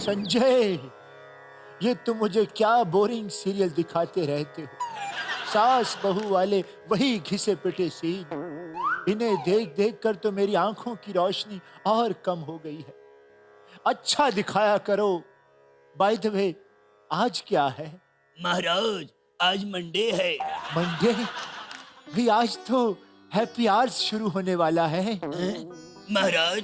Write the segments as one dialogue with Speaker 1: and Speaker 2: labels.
Speaker 1: संजय, ये तुम मुझे क्या बोरिंग सीरियल दिखाते रहते हो। सास बहू वाले वही घिसे पिटे सीन। इन्हें देख देख कर तो मेरी आंखों की रोशनी और कम हो गई है। अच्छा दिखाया करो। बाय द वे, आज क्या है?
Speaker 2: महाराज, आज मंडे है।
Speaker 1: मंडे? भी आज तो हैप्पी आवर्स शुरू होने वाला है।
Speaker 2: महाराज,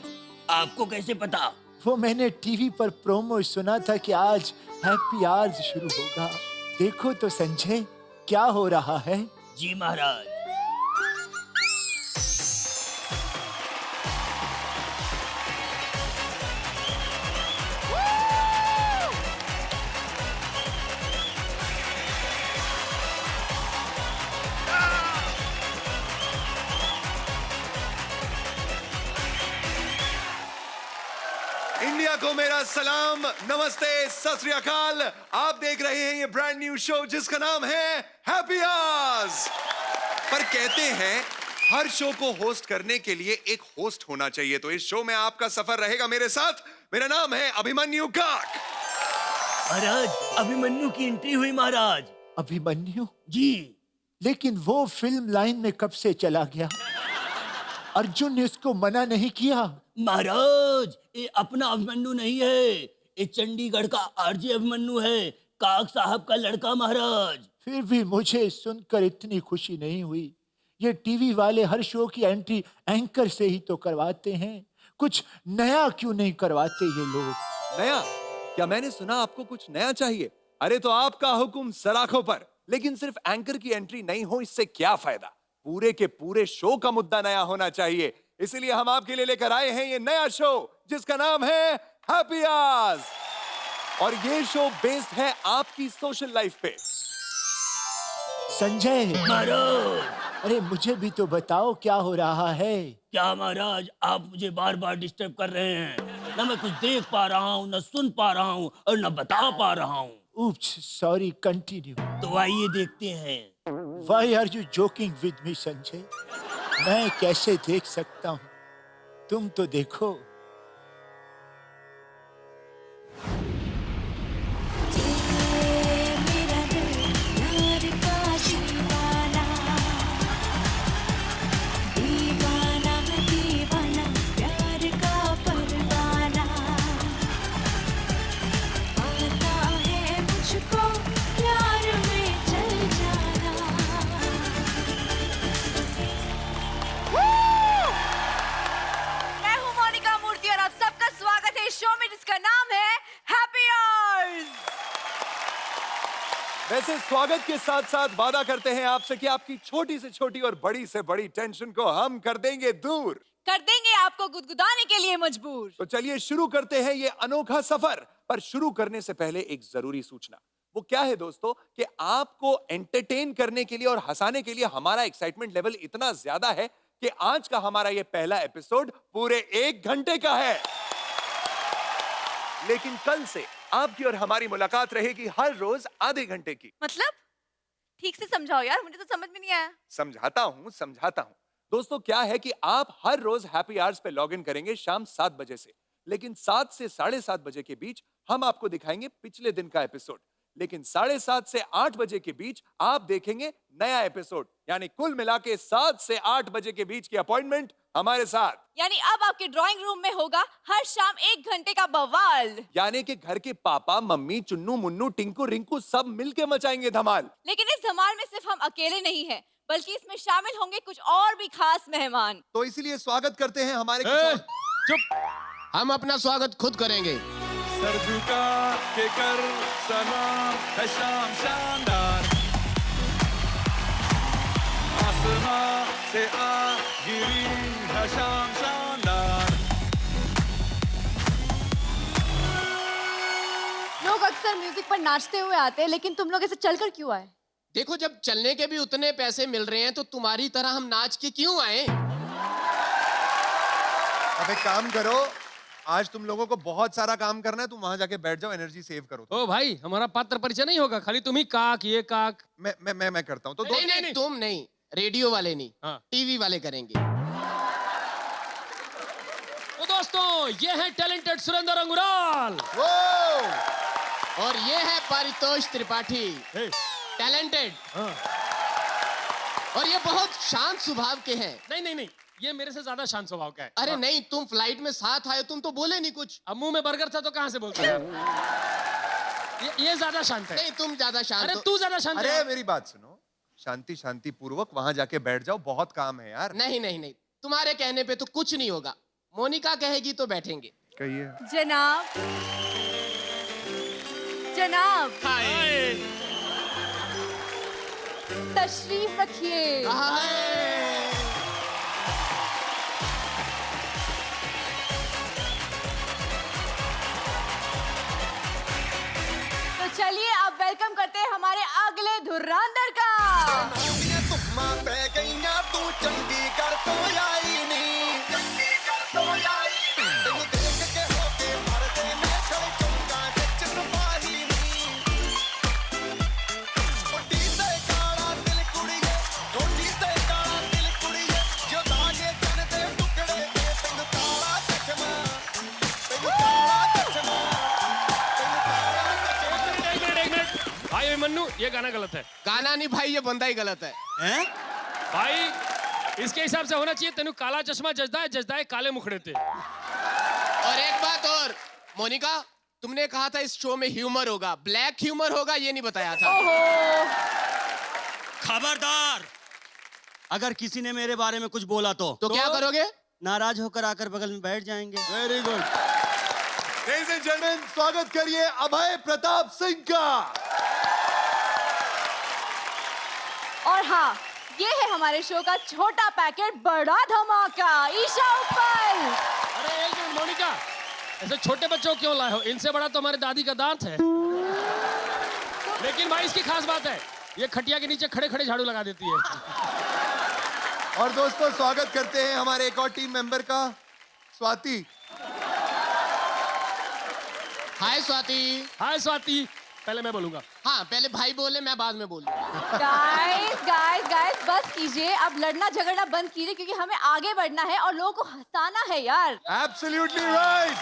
Speaker 2: आपको कैसे पता?
Speaker 1: वो मैंने टीवी पर प्रोमो सुना था कि आज हैप्पी आवर्स शुरू होगा। देखो तो संजय, क्या हो रहा है?
Speaker 2: जी महाराज।
Speaker 3: इंडिया को मेरा सलाम, नमस्ते, सत श्री अकाल। आप देख रहे हैं ये ब्रांड न्यू शो जिसका नाम है हैप्पी आवर्स। पर कहते हैं हर शो को होस्ट करने के लिए एक होस्ट होना चाहिए, तो इस शो में आपका सफर रहेगा मेरे साथ। मेरा नाम है अभिमन्यु काक।
Speaker 2: महाराज, अभिमन्यु की एंट्री हुई महाराज।
Speaker 1: अभिमन्यु?
Speaker 2: जी।
Speaker 1: लेकिन वो फिल्म लाइन में कब से चला गया? अर्जुन ने उसको मना नहीं किया।
Speaker 2: महाराज, ये अपना अभिमन्यु नहीं है, ये चंडीगढ़ का आरजे अभिमन्यु है, काक साहब का लड़का महाराज।
Speaker 1: फिर भी मुझे सुनकर इतनी खुशी नहीं हुई। ये टीवी वाले हर शो की एंट्री एंकर से ही तो करवाते हैं, कुछ नया क्यों नहीं करवाते ये लोग?
Speaker 3: नया? क्या मैंने सुना आपको कुछ नया चाहिए? अरे तो आपका हुक्म सलाखों पर। लेकिन सिर्फ एंकर की एंट्री नहीं हो इससे क्या फायदा? पूरे के पूरे शो का मुद्दा नया होना चाहिए। इसलिए हम आपके लिए लेकर आए हैं ये नया शो जिसका नाम है हैप्पी आवर्स। और ये शो बेस्ड है आपकी सोशल लाइफ पे।
Speaker 1: संजय,
Speaker 2: महाराज।
Speaker 1: अरे मुझे भी तो बताओ क्या हो रहा है?
Speaker 2: क्या महाराज, आप मुझे बार बार डिस्टर्ब कर रहे हैं। न मैं कुछ देख पा रहा हूँ, न सुन पा रहा हूँ और न बता पा रहा हूँ।
Speaker 1: Oops, sorry, continue.
Speaker 2: तो आइए देखते हैं।
Speaker 1: Why are you joking with me, Sanjay? मैं कैसे देख सकता हूँ? तुम तो देखो।
Speaker 3: वैसे स्वागत के साथ साथ वादा करते हैं आपसे कि आपकी छोटी से छोटी और बड़ी से बड़ी टेंशन को हम कर देंगे दूर,
Speaker 4: कर देंगे आपको गुदगुदाने के लिए मजबूर।
Speaker 3: तो चलिए शुरू करते हैं ये अनोखा सफर। पर शुरू करने से पहले एक जरूरी सूचना। वो क्या है दोस्तों कि आपको एंटरटेन करने के लिए और हंसाने के लिए हमारा एक्साइटमेंट लेवल इतना ज्यादा है कि आज का हमारा ये पहला एपिसोड पूरे 1 घंटे का है। लेकिन कल से आपकी और हमारी मुलाकात रहेगी हर रोज आधे घंटे की।
Speaker 4: मतलब ठीक से समझाओ यार, मुझे तो समझ में नहीं आया।
Speaker 3: समझाता हूं। दोस्तों क्या है कि आप हर रोज हैप्पी आवर्स पे लॉग इन करेंगे शाम 7 बजे से, लेकिन 7 से 7:30 बजे के बीच हम आपको दिखाएंगे पिछले दिन का एपिसोड। लेकिन 7:30 से 8 बजे के बीच आप देखेंगे नया एपिसोड। यानी कुल मिला के 7 से 8 बजे के बीच की अपॉइंटमेंट हमारे साथ।
Speaker 4: यानी अब आपके ड्राइंग रूम में होगा हर शाम 1 घंटे का बवाल।
Speaker 3: यानी कि घर के पापा मम्मी चुन्नू मुन्नू टिंकू रिंकू सब मिलके मचाएंगे धमाल।
Speaker 4: लेकिन इस धमाल में सिर्फ हम अकेले नहीं हैं, बल्कि इसमें शामिल होंगे कुछ और भी खास मेहमान।
Speaker 3: तो इसीलिए स्वागत करते हैं हमारे
Speaker 5: चुप, हम अपना स्वागत खुद करेंगे।
Speaker 6: सर झुका के कर सलाम है शाम शानदार, आसमां से आ गिरी है शाम शानदार।
Speaker 4: लोग अक्सर म्यूजिक पर नाचते हुए आते हैं, लेकिन तुम लोग ऐसे चलकर क्यों आए?
Speaker 5: देखो, जब चलने के भी उतने पैसे मिल रहे हैं तो तुम्हारी तरह हम नाच के क्यों आए?
Speaker 3: अब एक काम करो, आज तुम लोगों को बहुत सारा काम करना है, तुम वहां जाके बैठ जाओ, एनर्जी सेव करो।
Speaker 7: ओ भाई, हमारा पात्र परिचय नहीं होगा, खाली तुम ही काक ये काक।
Speaker 3: मैं करता हूँ। तो
Speaker 5: नहीं, तुम नहीं, रेडियो वाले नहीं,
Speaker 7: हाँ।
Speaker 5: टीवी वाले करेंगे।
Speaker 7: तो दोस्तों, भाइयों, ये है टैलेंटेड सुरेंद्र अंगुराल।
Speaker 5: और ये है पारितोष त्रिपाठी, टैलेंटेड। और ये बहुत शांत स्वभाव के हैं।
Speaker 7: नहीं, ये मेरे से ज्यादा शांत स्वभाव का है।
Speaker 5: अरे नहीं, तुम फ्लाइट में साथ आए, तुम तो बोले नहीं कुछ।
Speaker 7: अब मुंह में बर्गर था तो कहां से बोलते यार। ये ज्यादा शांत है।
Speaker 5: नहीं, तुम ज्यादा शांत
Speaker 7: अरे
Speaker 5: हो।
Speaker 7: तू ज्यादा शांत
Speaker 3: अरे
Speaker 7: है।
Speaker 3: मेरी बात सुनो, शांति पूर्वक वहां जाके बैठ जाओ, बहुत काम है यार।
Speaker 5: नहीं, तुम्हारे कहने पे तो कुछ नहीं होगा। मोनिका कहेगी तो बैठेंगे।
Speaker 3: कहिए।
Speaker 4: जनाब, जनाब, तशरीफ रखिए। तो चलिए अब वेलकम करते हैं हमारे अगले धुरंधर का।
Speaker 8: तू चंडीगढ़ तो आई नहीं, चंडीगढ़ तो आई नहीं, तेनू देख के होके मरदे ने छल चौंका विच रुपाही नहीं। कोटी ते काला दिल कुड़िए, कोटी ते काला दिल कुड़िए, जो दागे चन दे टुकड़े दे, तेनू काला चश्मा, तेनू काला चश्मा, तेनू काला चश्मा।
Speaker 7: एक मिनट भाई अभिमन्यु, ये गाना गलत है।
Speaker 5: गाना नहीं भाई, ये बंदा ही गलत है।
Speaker 7: भाई इसके हिसाब से होना चाहिए तेनू काला चश्मा जजदा है काले मुखड़े थे।
Speaker 5: और एक बात और, मोनिका, तुमने कहा था इस शो में ह्यूमर होगा, ब्लैक ह्यूमर होगा, ये नहीं बताया था।
Speaker 9: खबरदार, अगर किसी ने मेरे बारे में कुछ बोला तो
Speaker 5: क्या करोगे?
Speaker 9: नाराज होकर आकर बगल में बैठ जाएंगे।
Speaker 3: Very good. Ladies and gentleman, स्वागत करिए अभय प्रताप सिंह का।
Speaker 4: और हाँ, ये है हमारे शो का छोटा पैकेट बड़ा धमाका, ईशा उपल।
Speaker 7: अरे एक मिनट मोनिका, ऐसे छोटे बच्चों को क्यों लाए हो? इनसे बड़ा तो हमारी दादी का दांत है। लेकिन भाई इसकी खास बात है, ये खटिया के नीचे खड़े खड़े झाड़ू लगा देती है।
Speaker 3: और दोस्तों, स्वागत करते हैं हमारे एक और टीम मेंबर का, स्वाति।
Speaker 5: हाय स्वाति।
Speaker 7: हाय स्वाति। पहले मैं बोलूंगा।
Speaker 5: हाँ, पहले भाई बोले, मैं बाद में बोलूंगा।
Speaker 4: गाइस बस कीजिए, अब लड़ना झगड़ना बंद कीजिए, क्योंकि हमें आगे बढ़ना है और लोगों को हंसाना है यार।
Speaker 3: Absolutely right.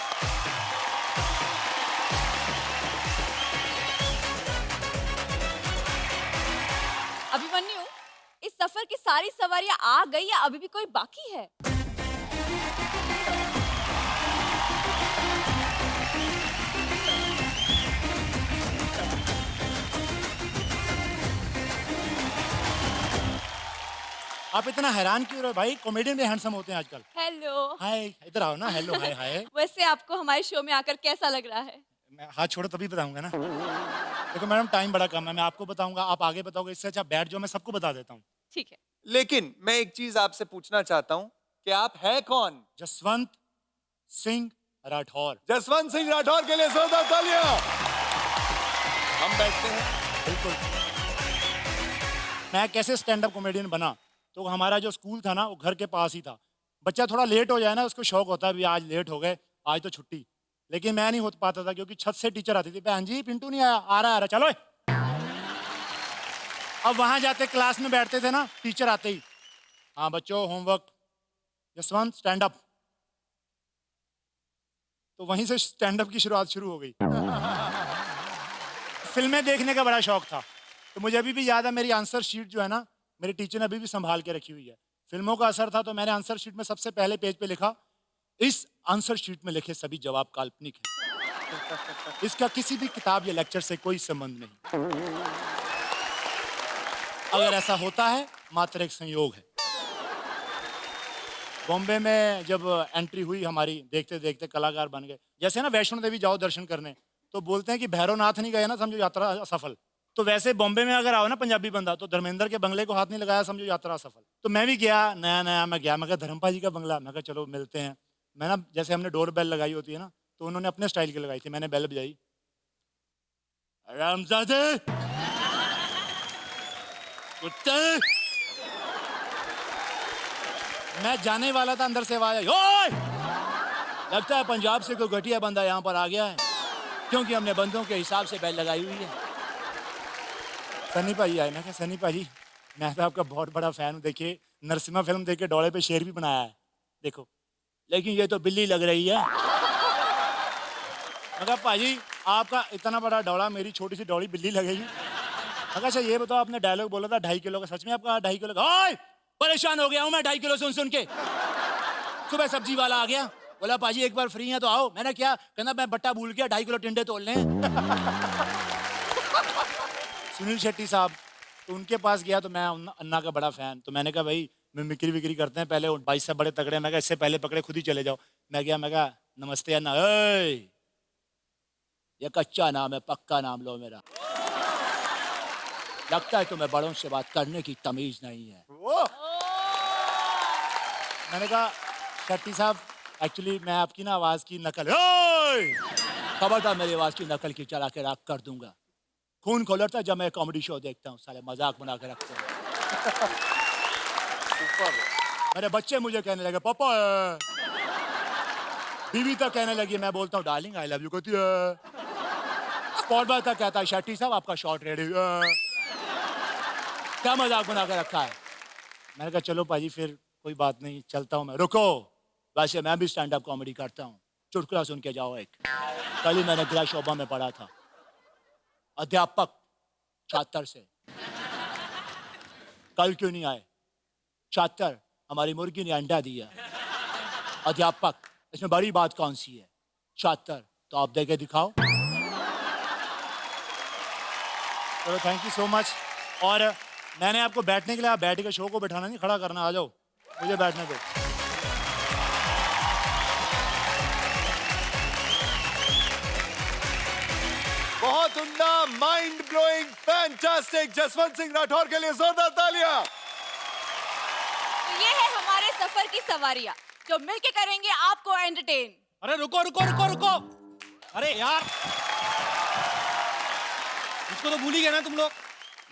Speaker 4: अभिमन्यु, इस सफर की सारी सवारियां आ गई या अभी भी कोई बाकी है?
Speaker 1: आप इतना हैरान क्यों रहे हो भाई? कॉमेडियन भी हैंडसम होते हैं आजकल।
Speaker 4: हेलो।
Speaker 1: हाय, इधर आओ ना। हेलो, हाय हाय।
Speaker 4: वैसे आपको हमारे शो में आकर कैसा लग रहा है?
Speaker 1: मैं हाथ छोड़ो तभी बताऊंगा ना। देखो मैडम, टाइम बड़ा कम है, मैं आपको बताऊंगा, आप आगे बताओगे। इससे अच्छा बैठ जाओ, मैं सबको बता देता हूँ।
Speaker 4: ठीक है।
Speaker 3: लेकिन मैं एक चीज आपसे पूछना चाहता हूँ कि आप हैं कौन?
Speaker 1: जसवंत सिंह राठौर।
Speaker 3: जसवंत सिंह राठौर के लिए जोरदार तालियां। हम बैठते हैं।
Speaker 1: बिल्कुल। मैं कैसे स्टैंड अप कॉमेडियन बना, तो हमारा जो स्कूल था ना, वो घर के पास ही था। बच्चा थोड़ा लेट हो जाए ना, उसको शौक होता है भी आज लेट हो गए, आज तो छुट्टी। लेकिन मैं नहीं हो पाता था, क्योंकि छत से टीचर आती थी, बहन जी पिंटू नहीं आया, आ रहा चलो। अब वहां जाते क्लास में बैठते थे ना, टीचर आते ही, हाँ बच्चों होमवर्क, जसवंत स्टैंड अप। तो वहीं से स्टैंड अप की शुरुआत शुरू हो गई। फिल्में देखने का बड़ा शौक था, तो मुझे अभी भी याद है, मेरी आंसर शीट जो है ना, मेरे टीचर ने अभी भी संभाल के रखी हुई है। फिल्मों का असर था, तो मैंने आंसर शीट में सबसे पहले पेज पे लिखा, इस आंसर शीट में लिखे सभी जवाब काल्पनिक हैं। इसका किसी भी किताब या लेक्चर से कोई संबंध नहीं। अगर ऐसा होता है, मात्र एक संयोग है। बॉम्बे में जब एंट्री हुई हमारी, देखते देखते कलाकार बन गए। जैसे ना वैष्णो देवी जाओ दर्शन करने, तो बोलते हैं कि भैरवनाथ नहीं गए ना, समझो यात्रा असफल। तो वैसे बॉम्बे में अगर आओ ना पंजाबी बंदा, तो धर्मेंद्र के बंगले को हाथ नहीं लगाया, समझो यात्रा असफल। तो मैं भी गया, नया मैं गया, मैं कहा धर्मपा जी का बंगला, मैं कहा चलो मिलते हैं। मैं ना, जैसे हमने डोर बेल लगाई होती है ना, तो उन्होंने अपने स्टाइल की लगाई थी। मैंने बेल बजाई, रामजादे कुत्ते। मैं जाने वाला था, अंदर से आवाज आई, ओए! लगता है पंजाब से कोई घटिया बंदा यहाँ पर आ गया है, क्योंकि हमने बंदों के हिसाब से बेल लगाई हुई है। सनी भाई आए, मैं कहा सनी भाई, मैं तो आपका बहुत बड़ा फैन हूँ। देखिए नरसिम्हा फिल्म देख के डोले पे शेर भी बनाया है, देखो। लेकिन ये तो बिल्ली लग रही है। मगर पाजी आपका इतना बड़ा डौड़ा मेरी छोटी सी डौड़ी बिल्ली लगेगी। मगर अच्छा ये बताओ, आपने डायलॉग बोला था 2.5 किलो का, सच में आपका 2.5 किलो का? ओए परेशान हो गया हूँ मैं 2.5 किलो सुन के। सुबह सब्जी वाला आ गया, बोला पाजी एक बार फ्री है तो आओ। मैंने क्या कहना, मैं बट्टा भूल गया, 2.5 किलो टिंडे तोल लें। सुनील शेट्टी साहब, तो उनके पास गया तो मैं अन्ना का बड़ा फैन, तो मैंने कहा भाई मिमिक्री विक्री करते हैं, पहले भाई साहब बड़े तगड़े, मैं कहा इससे पहले पकड़े खुद ही चले जाओ। मैं गया, मैं कहा नमस्ते अन्ना। ये कच्चा नाम है, पक्का नाम लो मेरा। लगता है तुम्हें बड़ों से बात करने की तमीज नहीं है। मैंने कहा शेट्टी साहब एक्चुअली मैं आपकी ना आवाज की नकल, खबरदार मेरी आवाज की नकल की चला के राख कर दूंगा। खून खोलता जब मैं कॉमेडी शो देखता हूँ, साले मजाक बना के रखते हैं। मेरे बच्चे मुझे कहने लगे पापा है, बीवी तक कहने लगी, मैं बोलता हूँ डार्लिंग आई लव यू कहती है। स्पॉट बॉय तक कहता है शेट्टी साहब आपका शॉट रेडी, क्या मजाक बना के रखा है। मैंने कहा चलो पाजी फिर कोई बात नहीं, चलता हूँ मैं। रुको, वैसे मैं भी स्टैंड अप कॉमेडी करता हूँ, चुटकुला सुन के जाओ एक। कल ही मैंने ग्रा शोभा में पढ़ा था, अध्यापक छात्र से, कल क्यों नहीं आए? छात्र हमारी मुर्गी ने अंडा दिया, अध्यापक इसमें बड़ी बात कौन सी है? छात्र तो आप दे के दिखाओ। चलो थैंक यू सो मच। और मैंने आपको बैठने के लिए, आप बैठ के शो को बैठाना नहीं, खड़ा करना। आ जाओ, मुझे बैठने दो।
Speaker 3: बहुत उम्दा, mind blowing, fantastic Jaswant Singh Rathore के लिए जोरदार तालियां।
Speaker 4: तो ये है हमारे सफर की सवारियां जो मिलके करेंगे आपको एंटरटेन।
Speaker 9: अरे रुको रुको रुको रुको, अरे यार इसको तो भूल ही गए ना तुम लोग।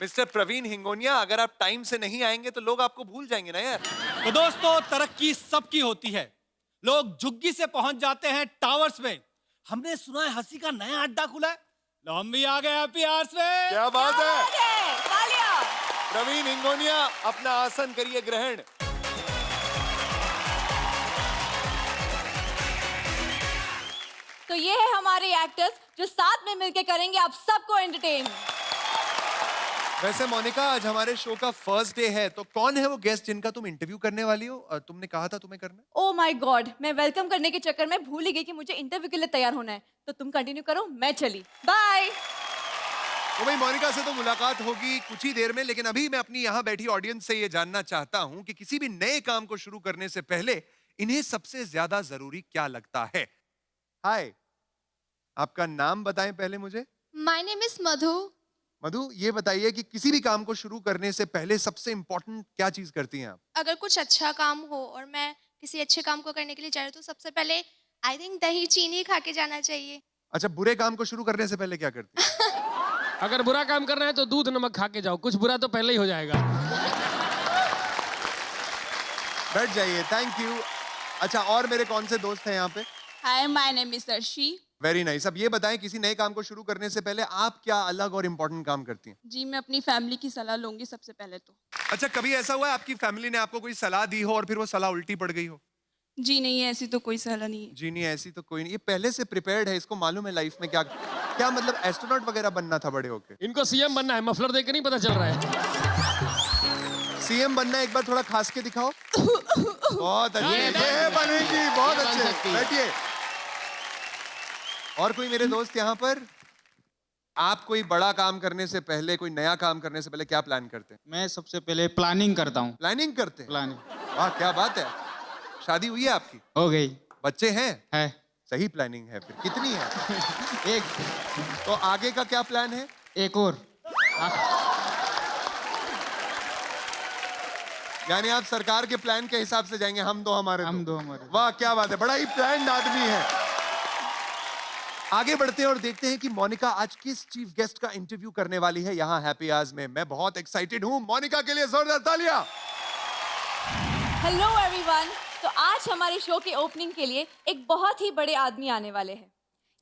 Speaker 3: मिस्टर प्रवीण हिंगोनिया, अगर आप टाइम से नहीं आएंगे तो लोग आपको भूल जाएंगे ना यार।
Speaker 9: तो दोस्तों तरक्की सबकी होती है, लोग झुग्गी से पहुंच जाते हैं टावर्स में। हमने सुना है हंसी का नया अड्डा खुला है, लो हम भी आ गए हैप्पी आवर्स में।
Speaker 3: क्या बात है,
Speaker 4: तालियां।
Speaker 3: प्रवीण हिंगोनिया अपना आसन करिए ग्रहण।
Speaker 4: तो ये है हमारे एक्टर्स जो साथ में मिलके करेंगे आप सबको एंटरटेन।
Speaker 3: वैसे मोनिका, आज हमारे शो का फर्स्ट डे है, तो कौन है वो गेस्ट जिनका तुम इंटरव्यू करने वाली हो? तुमने कहा था तुम्हें करना।
Speaker 4: ओ माय गॉड, मैं वेलकम करने के चक्कर में भूल ही गई कि मुझे इंटरव्यू के लिए तैयार होना है। तो तुम कंटिन्यू करो, मैं चली, बाय।
Speaker 3: तो भाई मोनिका से तो मुलाकात होगी कुछ ही देर में, लेकिन अभी मैं अपनी यहाँ बैठी ऑडियंस से ये जानना चाहता हूँ कि किसी भी नए काम को शुरू करने से पहले इन्हें सबसे ज्यादा जरूरी क्या लगता है। हाय, आपका नाम बताएं पहले मुझे।
Speaker 10: माय नेम इज मधु।
Speaker 3: मधु, ये बताइए कि किसी भी काम को शुरू करने से पहले सबसे इम्पोर्टेंट क्या चीज करती हैं आप?
Speaker 10: अगर कुछ अच्छा काम हो और मैं किसी अच्छे काम को करने के लिए जा रही हूँ तो सबसे पहले आई थिंक दही चीनी खा के जाना चाहिए।
Speaker 3: अच्छा, बुरे काम को शुरू करने से पहले क्या करती हैं?
Speaker 7: अगर बुरा काम करना है तो दूध नमक खा के जाओ, कुछ बुरा तो पहले ही हो जाएगा।
Speaker 3: बैठ जाइए, थैंक यू। अच्छा, और मेरे कौन से दोस्त हैं यहाँ पे?
Speaker 10: Hi, my name is Arshi.
Speaker 3: Very nice. अब ये बताएं, किसी नए काम को शुरू करने से पहले आप क्या अलग और इम्पोर्टेंट काम करती हैं?
Speaker 10: जी, मैं अपनी फैमिली की सलाह लूंगी सबसे पहले तो।
Speaker 3: अच्छा, कभी ऐसा हुआ है आपकी फैमिली ने आपको कोई सलाह दी हो और फिर वो सलाह उल्टी पड़ गई हो?
Speaker 10: जी नहीं, ऐसी तो कोई सलाह नहीं है।
Speaker 3: जी नहीं, ऐसी तो कोई नहीं। ये पहले से प्रिपेयर्ड है, इसको मालूम है लाइफ में क्या क्या मतलब एस्ट्रोनॉट वगैरह बनना था बड़े होके।
Speaker 7: इनको सीएम बनना है, मफलर देख के नहीं पता चल रहा है।
Speaker 3: सीएम बनना है, एक बार थोड़ा खास के दिखाओ। बहुत अच्छे, ये बनेगी, बहुत अच्छे। बैठिए। और कोई मेरे दोस्त यहाँ पर? आप कोई बड़ा काम करने से पहले, कोई नया काम करने से पहले क्या प्लान करते हैं?
Speaker 11: मैं सबसे पहले प्लानिंग करता हूँ।
Speaker 3: प्लानिंग करते हैं?
Speaker 11: प्लानिंग।
Speaker 3: वाह, क्या बात है। शादी हुई है आपकी?
Speaker 11: हो गई।
Speaker 3: बच्चे हैं?
Speaker 11: है।
Speaker 3: सही प्लानिंग है। फिर कितनी है?
Speaker 11: एक।
Speaker 3: तो आगे का क्या प्लान है?
Speaker 11: एक और।
Speaker 3: यानी आप सरकार के प्लान के हिसाब से जाएंगे, हम दो हमारे
Speaker 11: हम दो हमारे।
Speaker 3: वाह, क्या बात है, बड़ा ही प्लान्ड आदमी है। आगे बढ़ते हैं और देखते हैं कि मोनिका आज किस चीफ गेस्ट का इंटरव्यू करने वाली है यहाँ हैप्पी आवर्स में। मैं बहुत एक्साइटेड हूँ। मोनिका के लिए जोरदार तालियां।
Speaker 4: Hello everyone. तो आज हमारे शो के ओपनिंग के लिए एक बहुत ही बड़े आदमी आने वाले हैं।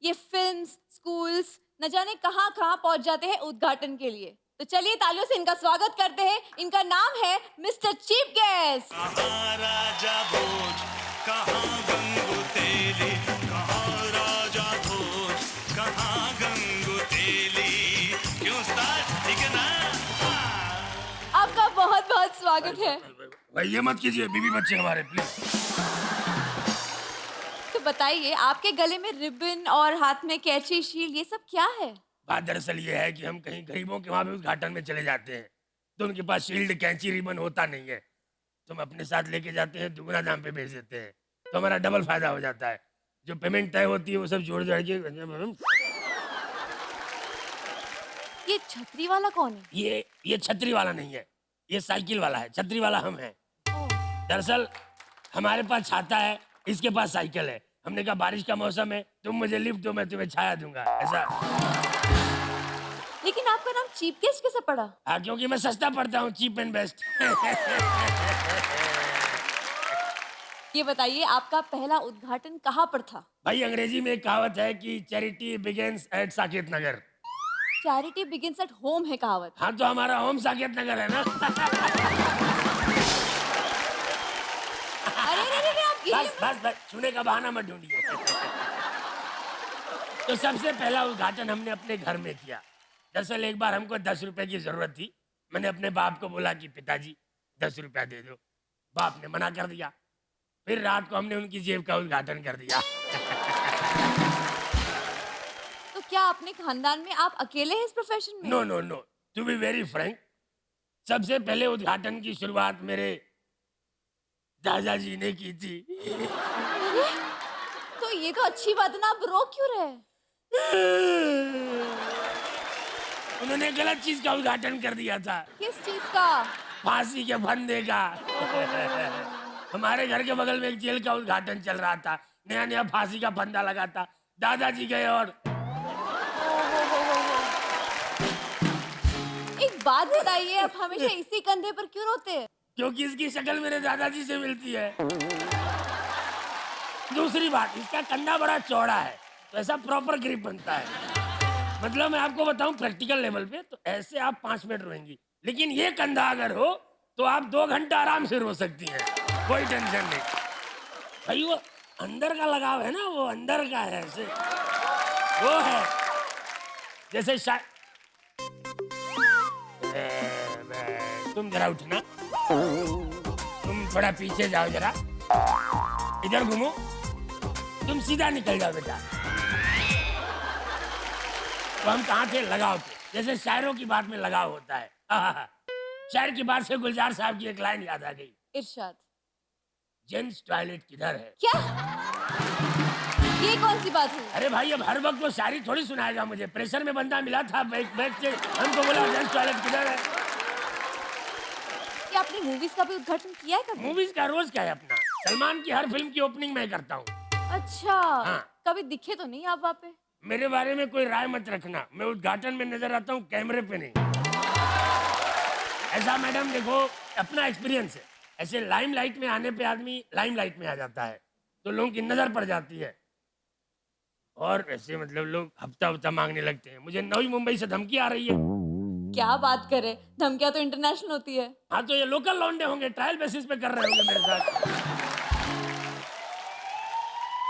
Speaker 4: ये फिल्म्स, स्कूल्स, न जाने कहाँ कहाँ पहुंच जाते हैं उद्घाटन के लिए। तो चलिए तालियों से इनका स्वागत करते हैं। इनका नाम है मिस्टर चीफ गेस्ट।
Speaker 8: राजा भोज कहाँ गंगू तेली, कहाँ राजा भोज, कहाँ गंगू तेली। क्यों उस्ताद, ठीक है ना?
Speaker 4: आपका बहुत बहुत स्वागत है।
Speaker 7: भाई ये मत कीजिए, बीवी बच्चे हमारे, प्लीज।
Speaker 4: तो बताइए, आपके गले में रिबन और हाथ में कैची, शील्ड, ये सब क्या है?
Speaker 7: बात दरअसल ये है कि हम कहीं गरीबों के वहां पे उद्घाटन में चले जाते हैं, तो उनके पास शील्ड, कैंची, रिबन होता नहीं है, तो हम अपने साथ लेके जाते हैं, दुगना दाम पे बेच देते हैं, तो हमारा डबल फायदा हो जाता है। जो पेमेंट तय होती है वो सब जोड़ जोड़ के।
Speaker 4: ये छतरी वाला कौन है?
Speaker 7: ये छतरी वाला नहीं है, ये साइकिल वाला है, छतरी वाला हम हैं। दरअसल हमारे पास छाता है, इसके पास साइकिल है। हमने कहा बारिश का मौसम है, तुम मुझे लिफ्ट दो, मैं तुम्हें छाया दूंगा, ऐसा।
Speaker 4: लेकिन आपका नाम चीप गेस्ट कैसे पड़ा?
Speaker 7: हाँ, क्योंकि मैं सस्ता पड़ता हूँ, चीप एंड बेस्ट।
Speaker 4: ये बताइए, आपका पहला उद्घाटन कहाँ पर था?
Speaker 7: भाई अंग्रेजी में एक कहावत है कि charity begins at Saket Nagar.
Speaker 4: Charity begins at home है कहावत।
Speaker 7: हाँ, तो हमारा होम साकेत नगर है ना।
Speaker 4: अरे आप गिरे
Speaker 7: बस छूने का बहाना मत ढूंढिए। तो सबसे पहला उद्घाटन हमने अपने घर में किया। दरअसल एक बार हमको 10 रुपए की जरूरत थी। मैंने अपने बाप को बोला कि पिताजी 10 रुपया दे दो। बाप ने मना कर दिया। फिर रात को हमने उनकी जेब का उद्घाटन कर दिया।
Speaker 4: तो क्या अपने खानदान में आप अकेले हैं इस प्रोफेशन में?
Speaker 7: No, to be very frank, सबसे पहले उद्घाटन की शुरुआत मेरे दादाजी ने की थी।
Speaker 4: तो ये तो अच्छी बात है ना, आप रो क्यों रहे?
Speaker 7: उन्होंने गलत चीज का उद्घाटन कर दिया था।
Speaker 4: किस चीज का?
Speaker 7: फांसी के फंदे का। हमारे घर के बगल में एक जेल का उद्घाटन चल रहा था, नया नया फांसी का फंदा लगा था। दादाजी गए और
Speaker 4: एक बात बताइए, आप हमेशा इसी कंधे पर क्यों रोते हैं?
Speaker 7: क्योंकि इसकी शक्ल मेरे दादाजी से मिलती है। दूसरी बात, इसका कंधा बड़ा चौड़ा है, तो ऐसा प्रॉपर ग्रिप बनता है। मतलब मैं आपको बताऊं प्रैक्टिकल लेवल पे, तो ऐसे आप 5 मिनट रोएंगी, लेकिन ये कंधा अगर हो तो आप 2 घंटा आराम से रो सकती हैं, कोई टेंशन नहीं। भाई वो अंदर का लगाव है ना, वो अंदर का है, ऐसे वो है जैसे तुम जरा उठना, तुम थोड़ा पीछे जाओ, जरा इधर घूमो, तुम सीधा निकल जाओ बेटा। तो हम कहाँ थे? लगाव थे। जैसे शायरों की बात में लगाव होता है। शायर की बात से गुलजार साहब की एक लाइन याद आ गई।
Speaker 4: इरशाद।
Speaker 7: जेंट्स टॉयलेट किधर है?
Speaker 4: क्या? ये कौन सी बात हुई?
Speaker 7: अरे भाई, अब हर वक्त वो शायरी थोड़ी सुनाएगा मुझे। प्रेशर में बंदा मिला था, बैठ के हमको बोला जेंट्स टॉयलेट किधर है।
Speaker 4: क्या आपने मूवीज का भी उद्घाटन किया है कभी?
Speaker 7: मूवीज का रोज क्या है अपना। सलमान की हर फिल्म की ओपनिंग मैं करता हूँ।
Speaker 4: अच्छा।
Speaker 7: हाँ।
Speaker 4: कभी दिखे तो नहीं आप वहाँ पे?
Speaker 7: मेरे बारे में कोई राय मत रखना, मैं उद्घाटन में नजर आता हूँ, कैमरे पे नहीं। ऐसा मैडम देखो, अपना एक्सपीरियंस है, ऐसे लाइमलाइट में आने पे आदमी लाइमलाइट में आ जाता है, तो लोगों की नजर पड़ जाती है, और ऐसे मतलब लोग हफ्ता मांगने लगते हैं। मुझे नवी मुंबई से धमकी आ रही है।
Speaker 4: क्या बात कर रहे, धमकियां तो इंटरनेशनल होती है।
Speaker 7: हाँ, तो ये लोकल लौंडे होंगे, ट्रायल बेसिस पे कर रहे होंगे मेरे साथ।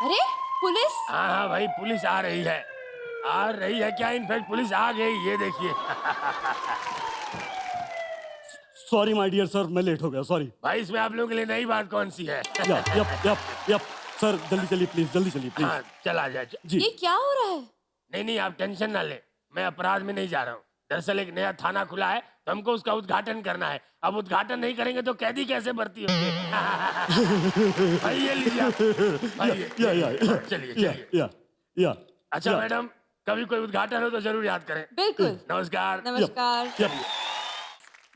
Speaker 4: अरे पुलिस!
Speaker 7: हाँ भाई, पुलिस आ रही है क्या? इनफैक्ट पुलिस आ गई, ये देखिए।
Speaker 12: सॉरी माय डियर सर, मैं लेट हो गया, सॉरी।
Speaker 7: भाई, इसमें आप लोगों के लिए नई बात कौन सी है?
Speaker 12: यप सर, जल्दी चलिए प्लीज, जल्दी चलिए प्लीज।
Speaker 7: हाँ, चला जाए
Speaker 12: जी।
Speaker 4: ये क्या हो रहा है?
Speaker 7: नहीं, आप टेंशन ना ले, मैं अपराध में नहीं जा रहा हूँ। दरअसल एक नया थाना खुला है, तो हमको उसका उद्घाटन करना है। अब उद्घाटन नहीं करेंगे तो कैदी कैसे भर्ती होंगे? भाई ये लीजिए आप। चलिए। अच्छा मैडम, कभी कोई उद्घाटन हो तो जरूर याद करें।
Speaker 4: बिल्कुल।
Speaker 7: नमस्कार।
Speaker 4: नमस्कार।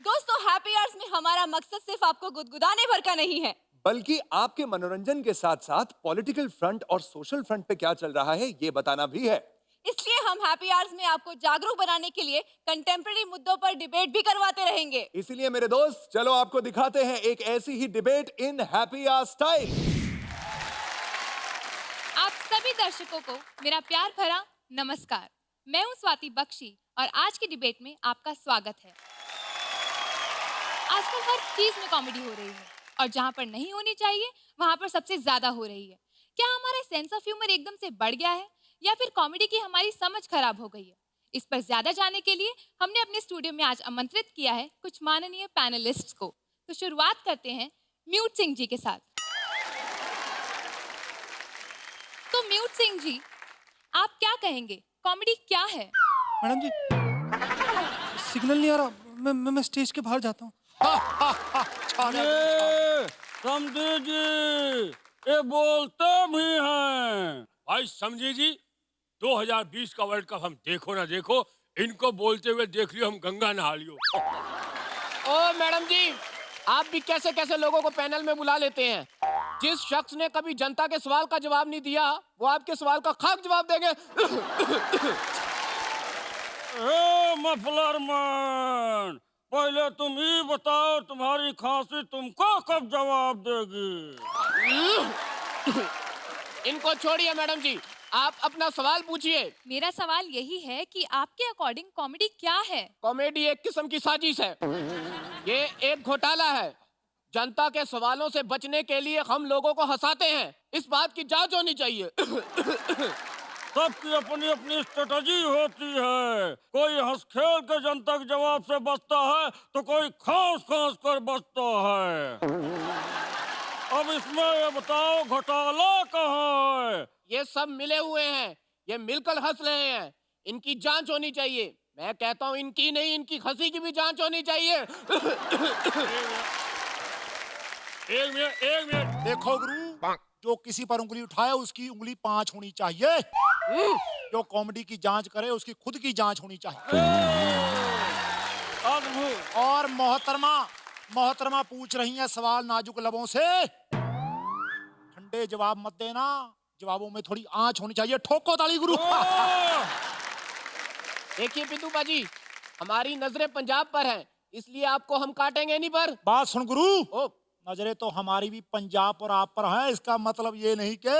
Speaker 4: दोस्तों, हैप्पी आवर्स में हमारा मकसद सिर्फ आपको गुदगुदाने भर का नहीं है,
Speaker 3: बल्कि आपके मनोरंजन के साथ साथ पॉलिटिकल फ्रंट और सोशल फ्रंट पे क्या चल रहा है ये बताना भी है।
Speaker 4: इसलिए हम हैप्पी आवर्स में आपको जागरूक बनाने के लिए कंटेम्प्रेरी मुद्दों पर डिबेट भी करवाते रहेंगे।
Speaker 3: इसलिए मेरे दोस्त, चलो आपको दिखाते हैं एक ऐसी ही debate in happy hour style.
Speaker 13: आप सभी दर्शकों को मेरा प्यार भरा नमस्कार। मैं हूं स्वाति बख्शी और आज की डिबेट में आपका स्वागत है। आजकल हर चीज में कॉमेडी हो रही है और जहां पर नहीं होनी चाहिए वहाँ पर सबसे ज्यादा हो रही है। क्या हमारा सेंस ऑफ ह्यूमर एकदम से बढ़ गया है या फिर कॉमेडी की हमारी समझ खराब हो गई है? इस पर ज्यादा जानने के लिए हमने अपने स्टूडियो में आज आमंत्रित किया है कुछ माननीय पैनलिस्ट्स को। तो शुरुआत करते हैं म्यूट सिंह जी के साथ। तो म्यूट सिंह जी, आप क्या कहेंगे, कॉमेडी क्या है?
Speaker 9: मैडम जी, सिग्नल नहीं आ रहा, मैं स्टेज के बाहर जाता हूँ।
Speaker 7: समझी जी, ये बोलते भी हैं। भाई समझी जी, 2020 का वर्ल्ड कप हम देखो ना देखो, इनको बोलते हुए देख लियो हम गंगा नहा लियो।
Speaker 5: ओ मैडम जी, आप भी कैसे कैसे लोगों को पैनल में बुला लेते हैं। जिस शख्स ने कभी जनता के सवाल का जवाब नहीं दिया, वो आपके सवाल का खाक जवाब देंगे।
Speaker 7: मफलर मैन, पहले तुम ही बताओ, तुम्हारी खांसी तुमको कब जवाब देगी?
Speaker 5: इनको छोड़िए मैडम जी, आप अपना सवाल पूछिए।
Speaker 13: मेरा सवाल यही है कि आपके अकॉर्डिंग कॉमेडी क्या है?
Speaker 5: कॉमेडी एक किस्म की साजिश है। ये एक घोटाला है। जनता के सवालों से बचने के लिए हम लोगों को हंसाते हैं। इस बात की जांच होनी चाहिए।
Speaker 7: सबकी अपनी अपनी स्ट्रेटजी होती है। कोई हंस खेल के जनता के जवाब से बचता है तो कोई खांस खांस कर बचता है। अब इसमें ये बताओ, घोटाला कहाँ है?
Speaker 5: ये सब मिले हुए हैं, ये मिलकर हंस रहे हैं। इनकी जांच होनी चाहिए। मैं कहता हूँ इनकी नहीं, इनकी हंसी की भी जांच होनी चाहिए।
Speaker 7: एक मिनट।
Speaker 1: देखो गुरु, जो किसी पर उंगली उठाए उसकी उंगली 5 होनी चाहिए। जो कॉमेडी की जांच करे उसकी खुद की जांच होनी चाहिए। और मोहतरमा पूछ रही हैं सवाल नाजुक लबों से, ठंडे जवाब मत देना, जवाबों में थोड़ी आंच होनी चाहिए। ठोको ताली गुरु।
Speaker 5: देखिए पितू बाजी, हमारी नजरें पंजाब पर हैं, इसलिए आपको हम काटेंगे नहीं। पर
Speaker 1: बात सुन गुरु, नजरें तो हमारी भी पंजाब और आप पर हैं, इसका मतलब ये नहीं कि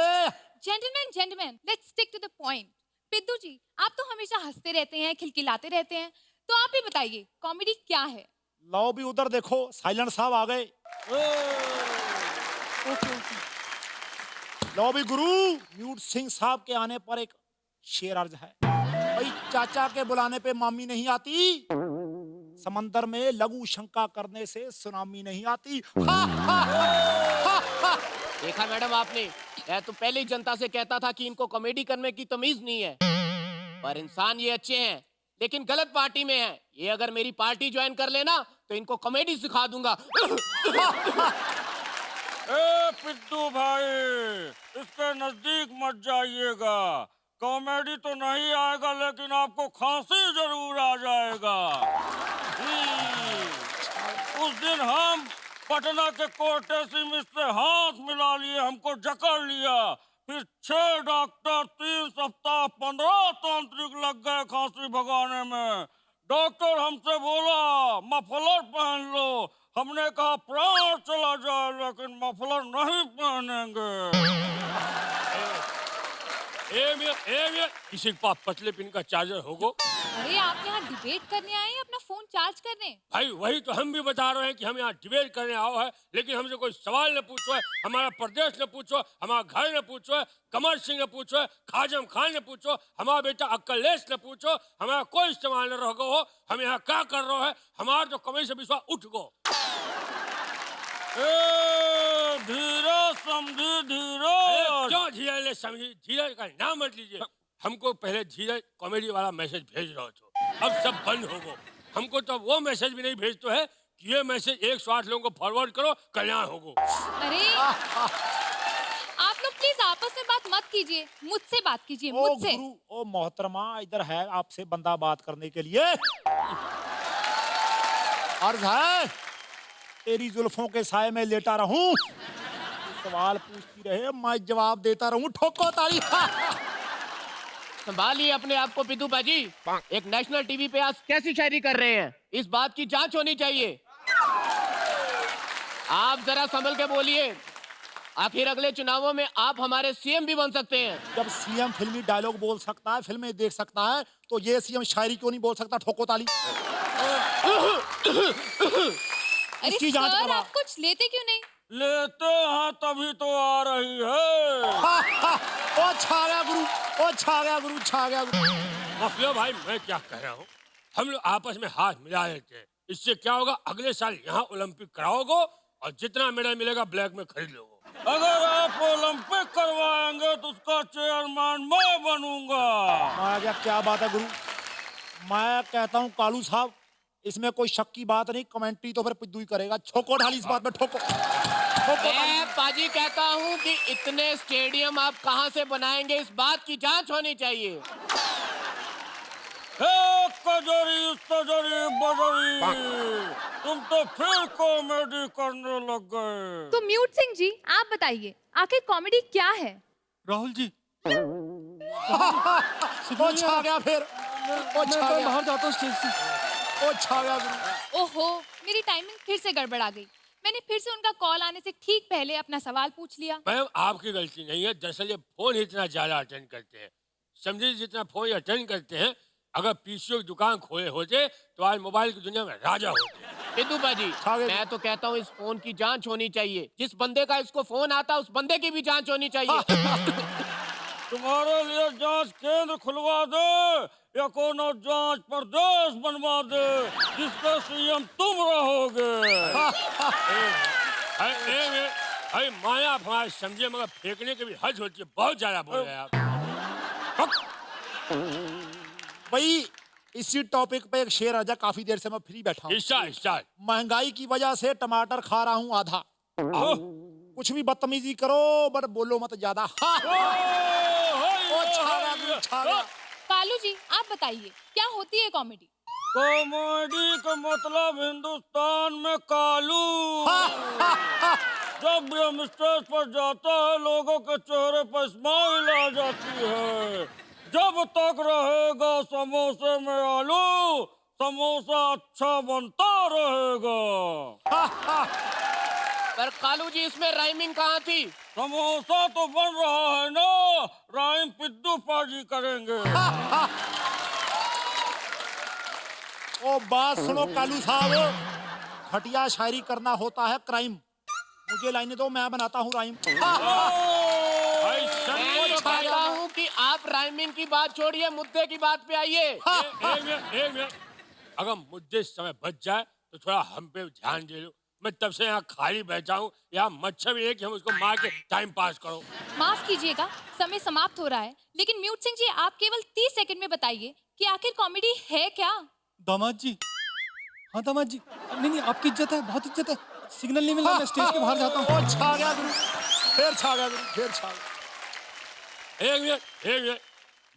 Speaker 13: gentleman, let's stick to the point. Piddu ji, आप तो हमेशा हंसते रहते हैं, खिलखिलाते रहते हैं, तो आप ही बताइए कॉमेडी क्या है?
Speaker 1: लो भी उधर देखो, साइलेंट साहब आ गए। लो भी गुरु, म्यूट सिंह साहब के आने पर एक शेर अर्ज है। भाई चाचा के बुलाने पे मामी नहीं आती, समंदर में लघु शंका करने से सुनामी नहीं आती।
Speaker 5: देखा मैडम आपने, मैं तो पहले ही जनता से कहता था कि इनको कॉमेडी करने की तमीज नहीं है। पर इंसान ये अच्छे हैं, लेकिन गलत पार्टी में हैं। ये अगर मेरी पार्टी ज्वाइन कर लेना तो इनको कॉमेडी सिखा दूंगा।
Speaker 7: ए पिद्दू भाई, इसके नजदीक मत जाइएगा। कॉमेडी तो नहीं आएगा, लेकिन आपको खांसी जरूर आ जाएगा। उस दिन हम पटना के कोर्टेसी में से हाथ मिला लिए, हमको जकड़ लिया, फिर 6 डॉक्टर, 3 सप्ताह, 15 तांत्रिक लग गए खांसी भगाने में। डॉक्टर हमसे बोला मफलर पहन लो, हमने कहा प्राण चला जाए लेकिन मफलर नहीं पहनेंगे। किसी के पास पतले पिन का चार्जर होगा?
Speaker 13: अरे आप यहाँ डिबेट करने आए हैं अपना फोन चार्ज करने?
Speaker 7: भाई वही तो हम भी बता रहे हैं कि हम यहाँ डिबेट करने आओ है, लेकिन हमसे कोई सवाल न पूछो है, हमारा प्रदेश न पूछो, हमारा घर न पूछो है, कमर सिंह न पूछो है, खाजम खान न पूछो, हमारा बेटा अक्कलेश न पूछो, हमारा कोई इस्तेमाल न रहो हो। हम यहाँ क्या कर रहे हैं? हमारा तो कमी से विश्वास उठ गो। धीरज समझी, धीरज क्यों धीरज समझी? धीरज का नाम मत लीजिए। हमको पहले धीरज कॉमेडी वाला मैसेज भेज रहा हो, अब सब बंद हो गो। हमको तो वो मैसेज भी नहीं भेजते है कि ये मैसेज 108 लोगों को फॉरवर्ड करो, कल्याण होगो।
Speaker 13: अरे आप लोग प्लीज आपस में बात मत कीजिए, मुझसे बात कीजिए, मुझसे।
Speaker 1: ओ मोहतरमा, इधर है आपसे बंदा बात करने के लिए। अर्ज है, तेरी जुल्फों के साए में लेटा रहूं, सवाल पूछती रहे, मैं जवाब देता रहूं। ठोको ताली।
Speaker 5: संभालिए अपने आप को पितू बाजी, एक नेशनल टीवी पे आज कैसी शायरी कर रहे हैं, इस बात की जांच होनी चाहिए। आप जरा संभल के बोलिए, आखिर अगले चुनावों में आप हमारे सीएम भी बन सकते हैं।
Speaker 1: जब सीएम फिल्मी डायलॉग बोल सकता है, फिल्में देख सकता है, तो ये सीएम शायरी क्यों नहीं बोल सकता? ठोको ताली।
Speaker 13: अरे सर, आप कुछ लेते क्यों नहीं?
Speaker 7: लेते हैं तभी तो आ रही है।
Speaker 1: ओ छा गया गुरु, ओ छा गया गुरु, छा गया गुरु।
Speaker 7: मफिया भाई, मैं क्या कह रहा हूँ, हम लोग आपस में हाथ मिला लेते हैं। इससे क्या होगा, अगले साल यहाँ ओलंपिक कराओगे और जितना मेडल मिलेगा ब्लैक में खरीद लोगे। अगर आप ओलंपिक करवाएंगे तो उसका चेयरमैन मैं बनूंगा।
Speaker 1: माया क्या बात है गुरु। मैं कहता हूँ कालू साहब, इसमें कोई शक की बात नहीं, कमेंट्री तो फिर पिद्दू ही करेगा। ठोको ढाली इस बात में, ठोको।
Speaker 5: मैं पाजी कहता हूँ कि इतने स्टेडियम आप कहाँ से बनाएंगे, इस बात की जांच होनी चाहिए।
Speaker 7: कजरी तजरी बजरी, तुम तो फिर कॉमेडी करने लग गए।
Speaker 13: तो म्यूट सिंह जी, आप बताइए आखिर कॉमेडी क्या है?
Speaker 9: राहुल जी,
Speaker 1: ओ छा गया फिर, ओ छा गया।
Speaker 9: बाहर जाता हूँ स्टेज से।
Speaker 1: ओ छा गया गुरु।
Speaker 13: ओहो, मेरी टाइमिंग फिर से गड़बड़ा गई। मैंने फिर से उनका कॉल आने से ठीक पहले अपना सवाल पूछ लिया।
Speaker 7: मैम, आपकी गलती नहीं है, दरअसल ये फोन इतना ज्यादा अटेंड करते हैं। समझिए जितना फोन अटेंड करते हैं, अगर पीसीओ की दुकान खोले होते तो आज मोबाइल की दुनिया में राजा होते।
Speaker 5: बिंदु बाजी, मैं तो कहता हूँ इस फोन की जांच होनी चाहिए। जिस बंदे का इसको फोन आता उस बंदे की भी जांच होनी चाहिए।
Speaker 7: तुम्हारे लिए जांच केंद्र खुलवा दे या कोनो जांच प्रदेश बनवा दे जिसका सीएम तुम रहोगे। अरे माया हमारे समझे, मगर फेंकने की भी हद होती है। बहुत ज्यादा बोल रहे हैं आप।
Speaker 1: भाई इसी टॉपिक पे एक शेर आजा, काफी देर से मैं फ्री बैठा हूँ। महंगाई की वजह से टमाटर खा रहा हूँ आधा। कुछ भी बदतमीजी करो बट बोलो मत ज्यादा।
Speaker 13: कालू जी, आप बताइए क्या होती है कॉमेडी?
Speaker 7: कॉमेडी का मतलब हिंदुस्तान में कालू। जब भी हम स्टेज पर जाता है लोगों के चेहरे पर स्माइल आ जाती है। जब तक रहेगा समोसे में आलू, समोसा अच्छा बनता रहेगा।
Speaker 5: पर कालू जी, इसमें राइमिंग कहाँ थी?
Speaker 7: समोसा तो बन रहा है ना, राइम पिद्दू पाजी करेंगे।
Speaker 1: ओ बात सुनो कालू साहब, घटिया शायरी करना होता है क्राइम। मुझे लाइनें दो, मैं बनाता हूँ राइम।
Speaker 5: मैं तो कहता हूँ कि आप राइमिंग की बात छोड़िए, मुद्दे की बात पे आइए।
Speaker 7: अगर मुद्दे समय बच जाए तो थोड़ा हम पे ध्यान दे लो। मैं तब से यहाँ खाली बैठा हूँ, यहाँ मच्छर भी है कि हम उसको मार के टाइम पास करो।
Speaker 13: माफ कीजिएगा, समय समाप्त हो रहा है, लेकिन म्यूट सिंह जी आप केवल 30 सेकंड में बताइए कि आखिर कॉमेडी है क्या?
Speaker 9: दामाद जी, हाँ दामाद जी, नहीं आपकी इज्जत है, बहुत इज्जत है। सिग्नल नहीं मिला, मैं स्टेज के बाहर जाता हूँ।
Speaker 1: ओ छा गया गुरु, फिर छा गया गुरु, फिर छा गया।
Speaker 7: एक मिनट,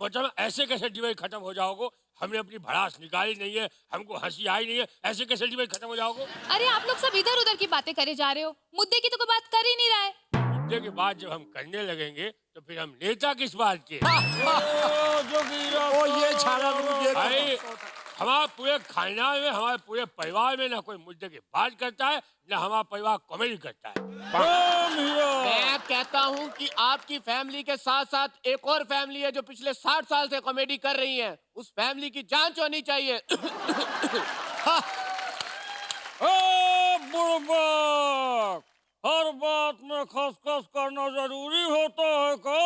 Speaker 7: बच्चा मैं ऐसे कैसे डिबेट खत्म हो जाओगे? हमने अपनी भड़ास निकाली नहीं है, हमको हंसी आई नहीं है, ऐसे कैसे डिबेट खत्म हो जाओगे?
Speaker 13: अरे आप लोग सब इधर उधर की बातें करे जा रहे हो, मुद्दे की तो कोई बात कर ही नहीं रहा है।
Speaker 7: मुद्दे की बात जब हम करने लगेंगे तो फिर हम नेता किस बात के?
Speaker 1: ओ ये छा गया गुरु, ये
Speaker 7: भाई, हमारे पूरे खानदान में, हमारे पूरे परिवार में ना कोई मुद्दे की बात करता है, ना हमारा परिवार कॉमेडी करता है।
Speaker 5: मैं कहता हूँ कि आपकी फैमिली के साथ साथ एक और फैमिली है जो पिछले 60 साल से कॉमेडी कर रही है। उस फैमिली की जांच होनी चाहिए।
Speaker 7: बुड़बक, हर बात में खसखस करना जरूरी होता है का?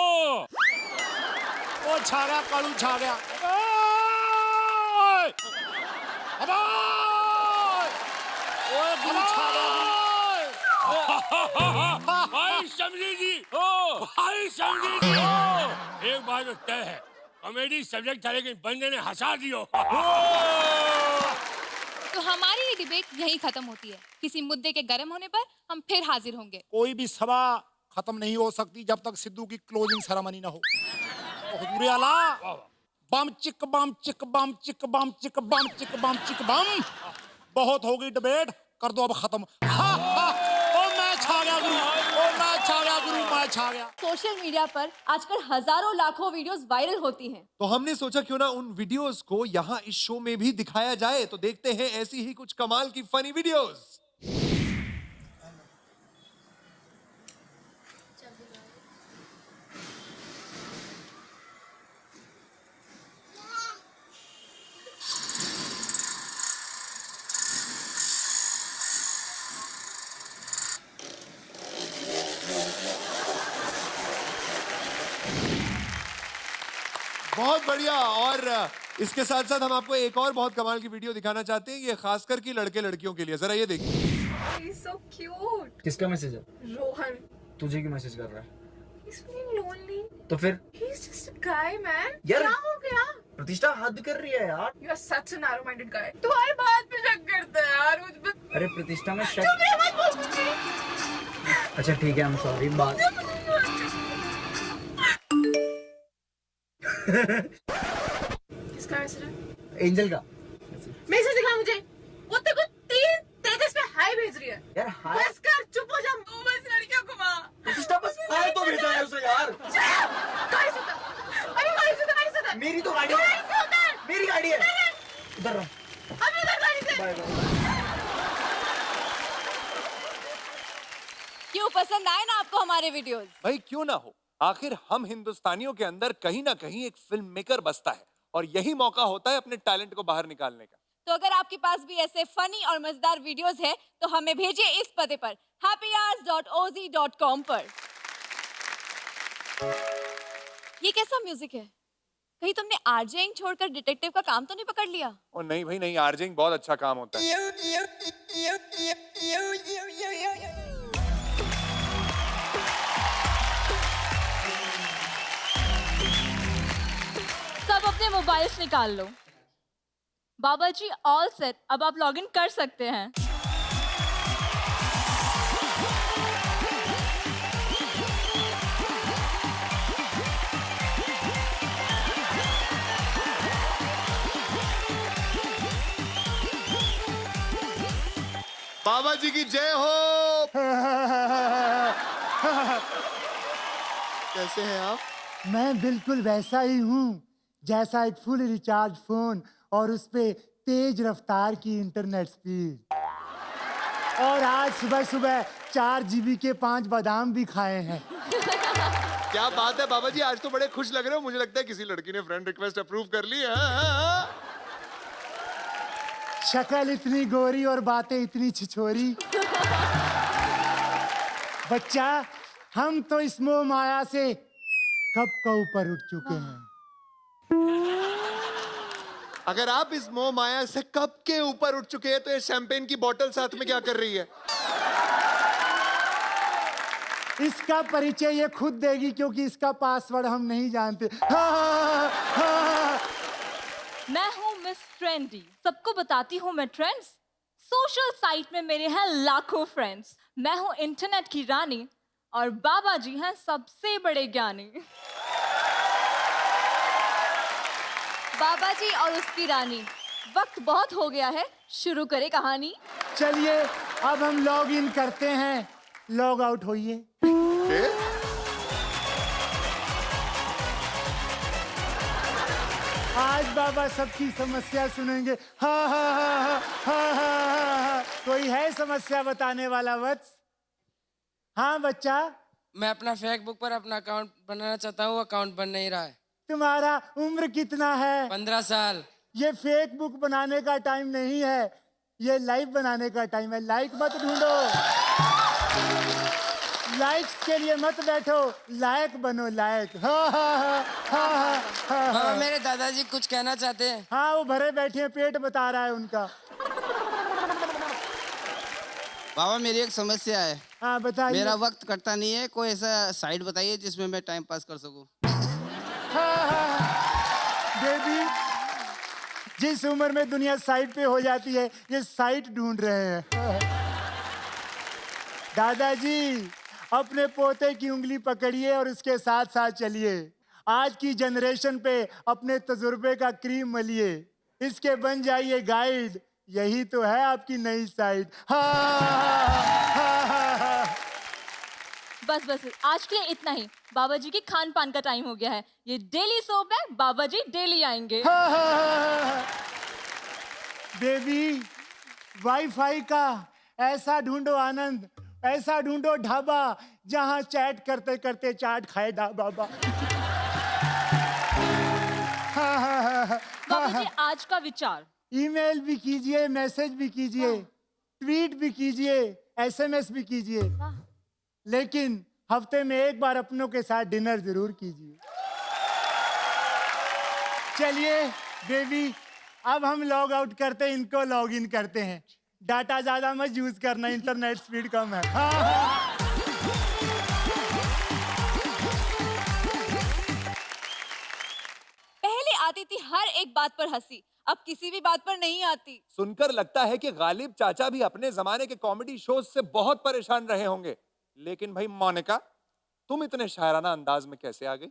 Speaker 1: ओ छा गया कालू, छा गया।
Speaker 7: भाई समझी जी, भाई समझी जी, एक बात तो तय है, कॉमेडी सब्जेक्ट था लेकिन बंदे ने हंसा दियो।
Speaker 13: तो हमारी ये डिबेट यहीं खत्म होती है। किसी मुद्दे के गर्म होने पर हम फिर हाजिर होंगे।
Speaker 1: कोई भी सभा खत्म नहीं हो सकती जब तक सिद्धू की क्लोजिंग सेरेमनी ना हो। हुजूर आला, बम चिक बम चिक बम चिक बम चिक बम चिक बम चिक बम। बहुत हो गई डिबेट, कर दो अब खत्म। ओ मैं छा गया गुरु, ओ मैं छा गया गुरु, मैं छा गया।
Speaker 4: सोशल मीडिया पर आजकल हजारों लाखों वीडियोस वायरल होती हैं।
Speaker 3: तो हमने सोचा क्यों ना उन वीडियोस को यहाँ इस शो में भी दिखाया जाए। तो देखते हैं ऐसी ही कुछ कमाल की फनी वीडियोस। बहुत बढ़िया। और इसके साथ साथ हम आपको एक और बहुत कमाल की वीडियो दिखाना चाहते हैं, ये खासकर की लड़के लड़कियों के लिए। जरा ये देखिए।
Speaker 14: He's so cute.
Speaker 12: किसका मैसेज है?
Speaker 14: रोहन.
Speaker 12: तुझे क्यों मैसेज कर रहा है?
Speaker 14: He's feeling lonely.
Speaker 12: तो फिर?
Speaker 14: He's just a guy, man.
Speaker 12: यार-
Speaker 14: क्या हो गया?
Speaker 12: प्रतिष्ठा हद कर रही है यार।
Speaker 14: You are such a narrow-minded guy. तू हर बात पे शक करता है यार मुझ पे.
Speaker 12: अरे प्रतिष्ठा में
Speaker 14: चुप रह मत बोल कुछ.
Speaker 12: अच्छा ठीक है, I'm sorry, बात।
Speaker 14: किसका मैसेज है?
Speaker 12: एंजल का।
Speaker 14: मैसेज दिखा मुझे. वो तेरे को 3 तेजस पे हाय भेज रही है.
Speaker 12: यार हाय।
Speaker 14: बस कर, चुप हो जा. मुंह बस लड़कियों को मार.
Speaker 12: प्रतिष्ठा बस हाय तो भेजा है उसे यार।
Speaker 14: गाड़ी से उतर. अरे गाड़ी से उतर, गाड़ी से उतर.
Speaker 12: मेरी तो गाड़ी है।
Speaker 14: गाड़ी से उतर.
Speaker 12: मेरी गाड़ी है। उधर रहो।
Speaker 14: अभी उतर गाड़ी से.
Speaker 12: Bye bye.
Speaker 4: क्यों पसंद आए ना आपको हमारे वीडियोस?
Speaker 3: भाई क्यों ना हो, आखिर हम हिंदुस्तानियों के अंदर कहीं ना कहीं एक फिल्म मेकर बसता है और यही मौका होता है अपने टैलेंट को बाहर निकालने का।
Speaker 4: तो अगर आपके पास भी ऐसे फनी और मजेदार वीडियोस है तो हमें भेजिए इस पते पर happyhours.oz.com पर। ये कैसा म्यूजिक है? कहीं तुमने आरजेइंग छोड़कर डिटेक्टिव का काम तो नहीं पकड़ लिया?
Speaker 3: ओ नहीं भाई नहीं, आरजेइंग बहुत अच्छा काम होता है।
Speaker 4: सब अपने मोबाइल्स निकाल लो। बाबा जी ऑल सेट, अब आप लॉगिन कर सकते हैं।
Speaker 3: बाबा जी की जय हो। कैसे हैं आप?
Speaker 1: मैं बिल्कुल वैसा ही हूँ जैसा एक फुल रिचार्ज फोन और उस पे तेज रफ्तार की इंटरनेट स्पीड। और आज सुबह सुबह 4 GB के 5 बादाम भी खाए हैं।
Speaker 3: क्या बात है बाबा जी, आज तो बड़े खुश लग रहे हो। मुझे लगता है किसी लड़की ने फ्रेंड रिक्वेस्ट अप्रूव कर ली है।
Speaker 1: शक्ल इतनी गोरी और बातें इतनी छिछोरी। बच्चा, हम तो इस मोह माया से कब का ऊपर उठ चुके हैं।
Speaker 3: अगर आप इस मोह माया से कब के ऊपर उठ चुके हैं तो ये शैंपेन की बोतल साथ में क्या कर रही है?
Speaker 1: इसका परिचय ये खुद देगी क्योंकि इसका पासवर्ड हम नहीं जानते।
Speaker 4: मैं हूँ मिस ट्रेंडी, सबको बताती हूँ मैं ट्रेंड्स। सोशल साइट में मेरे हैं लाखों फ्रेंड्स। मैं हूँ इंटरनेट की रानी और बाबा जी हैं सबसे बड़े ज्ञानी। बाबा जी और उसकी रानी, वक्त बहुत हो गया है, शुरू करें कहानी।
Speaker 1: चलिए अब हम लॉग इन करते हैं, लॉग आउट होइए। आज बाबा सबकी समस्या सुनेंगे। हा हा हा हा हा हा। कोई है समस्या बताने वाला वत्स? हाँ बच्चा।
Speaker 15: मैं अपना फेसबुक पर अपना अकाउंट बनाना चाहता हूँ, अकाउंट बन नहीं रहा है।
Speaker 1: तुम्हारा उम्र कितना है?
Speaker 15: 15 साल।
Speaker 1: ये फेक बुक बनाने का टाइम नहीं है, ये लाइव बनाने का टाइम है। लाइक मत ढूंढो, लाइक्स के लिए मत बैठो, लायक बनो, लायक। हाँ हाँ हाँ हाँ हाँ हाँ।
Speaker 15: बाबा मेरे दादाजी कुछ कहना चाहते हैं।
Speaker 1: हाँ वो भरे बैठे हैं, पेट बता रहा है उनका।
Speaker 16: बाबा मेरी एक समस्या है।
Speaker 1: हाँ बताइए।
Speaker 16: मेरा वक्त कटता नहीं है, कोई ऐसा साइट बताइए जिसमें मैं टाइम पास कर सकूं।
Speaker 1: बेबी, जिस उम्र में दुनिया साइड पे हो जाती है ये साइट ढूंढ रहे हैं। दादाजी अपने पोते की उंगली पकड़िए और उसके साथ साथ चलिए। आज की जनरेशन पे अपने तजुर्बे का क्रीम मलिए, इसके बन जाइए गाइड। यही तो है आपकी नई साइट।
Speaker 4: बस बस आज के लिए इतना ही। बाबा जी के खान पान का टाइम हो गया है, ये डेली सोप है, बाबा जी डेली आएंगे।
Speaker 1: बेबी, वाईफाई का ऐसा ढूंढो आनंद, ऐसा ढूंढो ढाबा जहां चैट करते करते चाट खाए बाबा।
Speaker 4: बाबा जी आज का विचार।
Speaker 1: ईमेल भी कीजिए, मैसेज भी कीजिए, ट्वीट भी कीजिए, SMS भी कीजिए, लेकिन हफ्ते में एक बार अपनों के साथ डिनर जरूर कीजिए।
Speaker 17: चलिए बेबी, अब हम लॉग आउट करते हैं, इनको लॉग इन करते हैं। डाटा ज्यादा मत यूज करना, इंटरनेट स्पीड कम है।
Speaker 4: पहले आती थी हर एक बात पर हंसी, अब किसी भी बात पर नहीं आती।
Speaker 3: सुनकर लगता है कि गालिब चाचा भी अपने जमाने के कॉमेडी शोज से बहुत परेशान रहे होंगे। लेकिन भाई मोनिका, तुम इतने शायराना अंदाज में कैसे आ गई?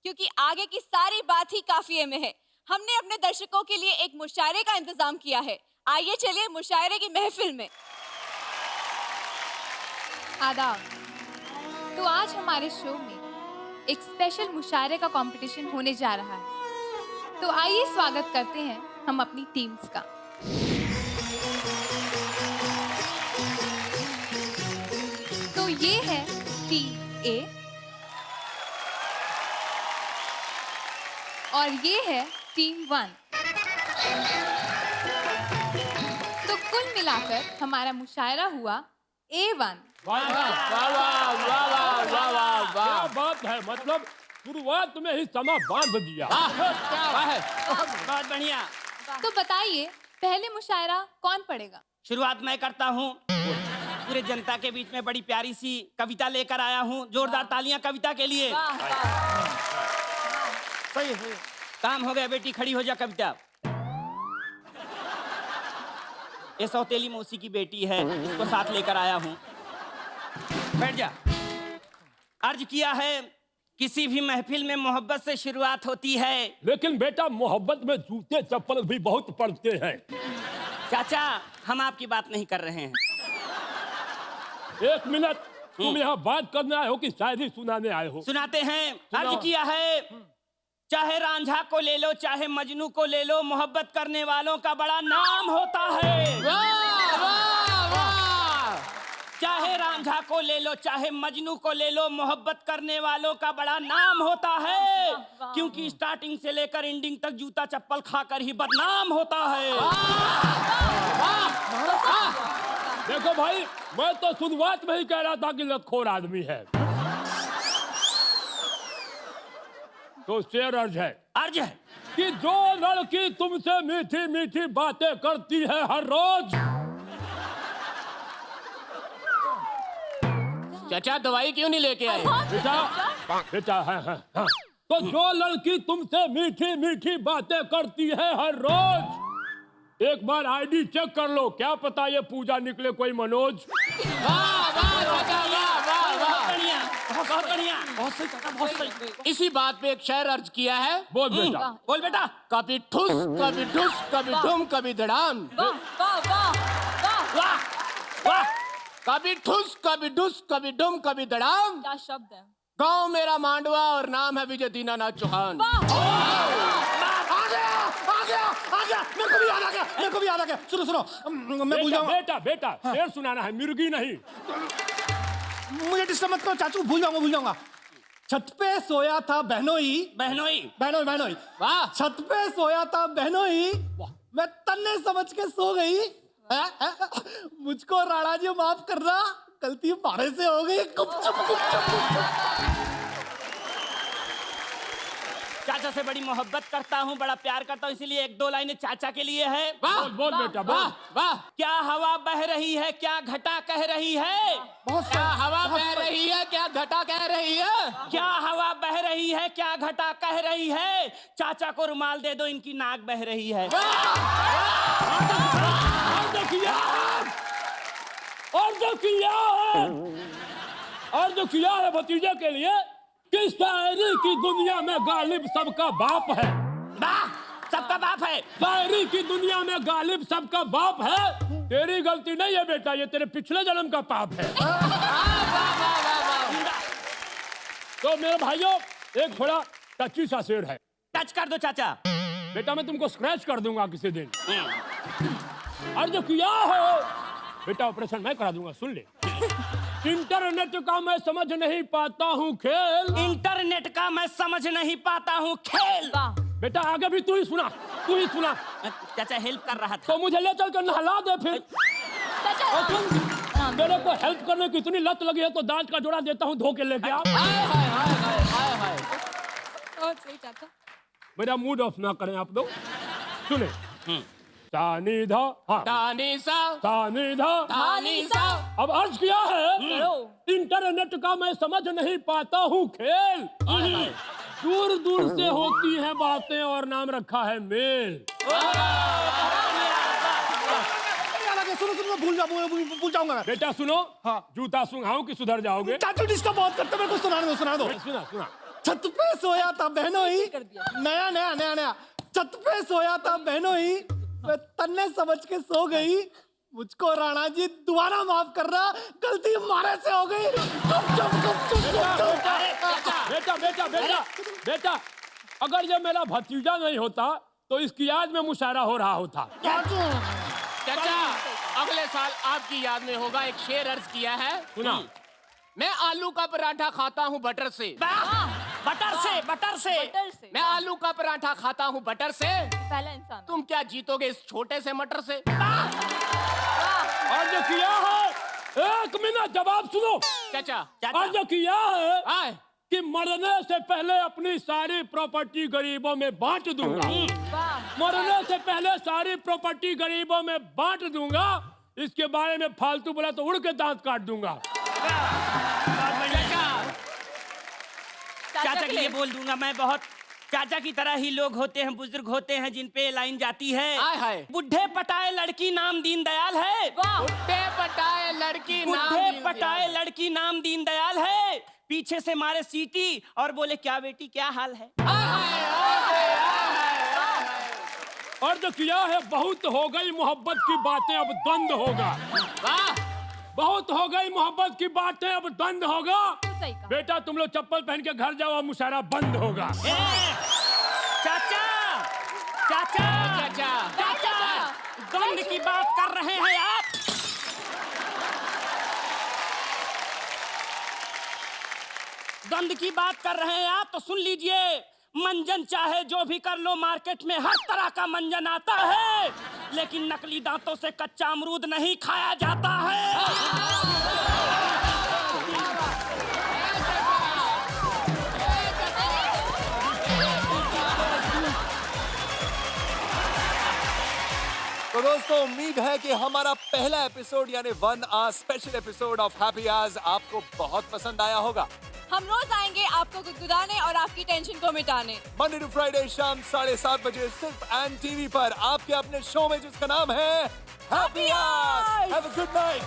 Speaker 4: क्योंकि आगे की सारी बात ही काफिये में है। हमने अपने दर्शकों के लिए एक मुशायरे का इंतजाम किया है। आइए चलिए मुशायरे की महफिल में।
Speaker 13: आदाब। तो आज हमारे शो में एक स्पेशल मुशायरे का कंपटीशन होने जा रहा है। तो आइए स्वागत करते हैं हम अपनी टीम्स का। तो ये है टीम ए और ये है टीम 1। तो कुल मिलाकर हमारा मुशायरा हुआ A1।
Speaker 12: वाह वाह वाह वाह वाह वाह वाह वाह वाह, क्या बात है, मतलब शुरुआत में ही समा बांध दिया।
Speaker 15: क्या है, बहुत बढ़िया।
Speaker 13: तो बताइए पहले मुशायरा कौन पढ़ेगा?
Speaker 15: शुरुआत मैं करता हूँ। पूरे जनता के बीच में बड़ी प्यारी सी कविता लेकर आया हूँ। जोरदार तालियां कविता के लिए। सही है। काम हो गया बेटी, खड़ी हो जा कविता। ये सौतेली मौसी की बेटी है, इसको साथ लेकर आया हूँ। बैठ जा। अर्ज किया है, किसी भी महफिल में मोहब्बत से शुरुआत होती है।
Speaker 12: लेकिन बेटा मोहब्बत में जूते चप्पल भी बहुत पड़ते हैं।
Speaker 15: चाचा, हम आपकी बात नहीं कर रहे हैं।
Speaker 12: एक मिनट, तुम यहाँ बात करने आए हो कि शायरी सुनाने आए हो?
Speaker 15: सुनाते हैं। अर्ज किया है, चाहे रांझा को ले लो चाहे मजनू को ले लो, मोहब्बत करने वालों का बड़ा नाम होता है।
Speaker 5: वाह वाह वाह।
Speaker 15: चाहे रांझा को ले लो चाहे मजनू को ले लो, मोहब्बत करने वालों का बड़ा नाम होता है। क्योंकि स्टार्टिंग से लेकर एंडिंग तक जूता चप्पल खाकर ही बदनाम होता है।
Speaker 12: देखो भाई, मैं तो शुरुआत में ही कह रहा था कि लतखोर आदमी है। तो शेर अर्ज है कि जो लड़की तुमसे मीठी मीठी बातें करती है हर रोज।
Speaker 5: चाचा दवाई क्यों नहीं लेके आए?
Speaker 12: बेटा हाँ। तो जो लड़की तुमसे मीठी मीठी बातें करती है हर रोज, एक बार आईडी चेक कर लो, क्या पता ये पूजा निकले कोई मनोज।
Speaker 15: बहुत बढ़िया, बहुत सही चाचा, बहुत सही।
Speaker 5: इसी बात पे एक शेर अर्ज किया है।
Speaker 12: बोल बेटा।
Speaker 15: बोल बेटा।
Speaker 5: कभी ठुस कभी ढुस कभी ढुम कभी धड़ाम। कभी ठुस कभी ढुस कभी ढुम कभी धड़ाम।
Speaker 4: क्या शब्द है।
Speaker 5: गांव मेरा मांडवा और नाम है विजय दीनानाथ चौहान।
Speaker 9: मेरे को भी याद आ गया। सुनो, मैं भूल जाऊंगा।
Speaker 12: बेटा शेर सुनाना है, मिर्गी नहीं।
Speaker 9: मुझे डिस्टर्ब मत करो चाचू, भूल जाऊंगा। छत पे सोया था बहनोई।
Speaker 5: वाह।
Speaker 9: छत पे सोया था बहनोई, मैं तन्ने समझ के सो गई। मुझको राणा जी माफ करना, गलती मारे से हो गई।
Speaker 15: चाचा से बड़ी मोहब्बत करता हूँ, बड़ा प्यार करता हूँ, इसीलिए एक दो लाइनें चाचा के लिए है।
Speaker 12: बोल बेटा बोल।
Speaker 5: वाह।
Speaker 15: क्या हवा बह रही है, क्या घटा कह रही है।
Speaker 5: क्या हवा बह रही है, क्या घटा कह रही है।
Speaker 15: क्या हवा बह रही है, क्या घटा कह रही है। चाचा को रुमाल दे दो, इनकी नाक बह रही है।
Speaker 12: और जो किया है भतीजे के लिए कि शायरी की दुनिया में गालिब सबका बाप है।
Speaker 15: सबका बाप है।
Speaker 12: शायरी की दुनिया में गालिब सबका बाप है। तेरी गलती नहीं है बेटा, ये तेरे पिछले जन्म का पाप है। तो मेरे भाइयों, एक थोड़ा टची सा शेर है।
Speaker 15: टच कर दो चाचा।
Speaker 12: बेटा मैं तुमको स्क्रैच कर दूंगा किसी दिन। और जो किया हो बेटा, ऑपरेशन मैं करा दूंगा, सुन ले। इंटरनेट का मैं समझ नहीं पाता हूँ खेल।
Speaker 15: इंटरनेट का मैं समझ नहीं पाता हूँ खेल।
Speaker 12: बेटा आगे भी तू ही सुना।
Speaker 15: चाचा हेल्प कर रहा था।
Speaker 12: तो मुझे ले चल कर नहला दे फिर। मेरे को हेल्प करने की इतनी लत लगी है तो दांत का जोड़ा देता हूँ, धो के लेके आ।
Speaker 13: और सही चाचा।
Speaker 12: मेरा मूड ऑफ ना करें आप लोग। सुने तानी धा, हाँ
Speaker 5: तानी सा
Speaker 12: तानी धा,
Speaker 5: तानी सा।
Speaker 12: अब अर्ज किया है इंटरनेट का मैं समझ नहीं पाता हूँ खेल, दूर दूर से होती हैं बातें और नाम रखा है मेल।
Speaker 9: सुनो भूल जाऊंगा मैं।
Speaker 12: बेटा सुनो,
Speaker 9: हाँ।
Speaker 12: जूता सुंघाऊं कि सुधर जाओगे?
Speaker 9: चाचू डिस्टर्ब बहुत करते, मेरे को सुना दो।
Speaker 12: सुना
Speaker 9: छत पे सोया था बहनों ही, नया छत पे सोया था बहनों ही, मैं तन्ने समझ के सो गई, मुझको राणा जी दोबारा माफ करना, गलती हमारे से हो गई।
Speaker 12: बेटा अगर ये मेरा भतीजा नहीं होता तो इसकी याद में मुशायरा हो रहा होता।
Speaker 5: चाचा अगले साल आपकी याद में होगा। एक शेर अर्ज किया है,
Speaker 12: सुना।
Speaker 5: मैं आलू का पराठा खाता हूँ बटर से। बटर से मैं आलू का पराठा खाता हूँ बटर से।
Speaker 4: पहला इंसान।
Speaker 5: तुम क्या जीतोगे इस छोटे से मटर से?
Speaker 12: और जो किया है, एक मिनट जवाब सुनो
Speaker 5: चाचा।
Speaker 12: और जो किया है
Speaker 5: आए
Speaker 12: कि मरने से पहले अपनी सारी प्रॉपर्टी गरीबों में बांट दूंगा। मरने से पहले सारी प्रॉपर्टी गरीबों में बांट दूंगा। इसके बारे में फालतू बोला तो उड़ के दांत काट दूंगा।
Speaker 15: चाचा के लिए बोल दूंगा मैं। बहुत चाचा की तरह ही लोग होते हैं, बुजुर्ग होते हैं, जिन पे लाइन जाती है,
Speaker 5: हाय
Speaker 15: बुढ़े पटाए लड़की नाम दीनदयाल है।
Speaker 5: बुढ़े पटाए लड़की
Speaker 15: नाम दीनदयाल है। पीछे से मारे सीटी और बोले क्या बेटी क्या हाल है।
Speaker 12: और जो किया है, बहुत हो गई मोहब्बत की बातें अब द्वंद होगा। बहुत हो गई मोहब्बत की बातें अब द्वंद होगा। बेटा तुम लोग चप्पल पहन के घर जाओ, मुशायरा बंद होगा।
Speaker 15: चाचा चाचा
Speaker 5: चाचा
Speaker 15: चाचा द्वंद की बात कर रहे हैं आप। द्वंद की बात कर रहे हैं आप तो सुन लीजिए। मंजन चाहे जो भी कर लो, मार्केट में हर तरह का मंजन आता है, लेकिन नकली दांतों से कच्चा अमरूद नहीं खाया जाता है।
Speaker 3: तो दोस्तों उम्मीद है कि हमारा पहला एपिसोड यानी 1 hour special episode of happy hours आपको बहुत पसंद आया होगा।
Speaker 4: हम रोज आएंगे आपको गुदगुदाने और आपकी टेंशन को मिटाने।
Speaker 3: मंडे टू फ्राइडे शाम 7:30 बजे सिर्फ एंड टीवी पर आपके अपने शो में जिसका नाम है happy hours. Have a good night.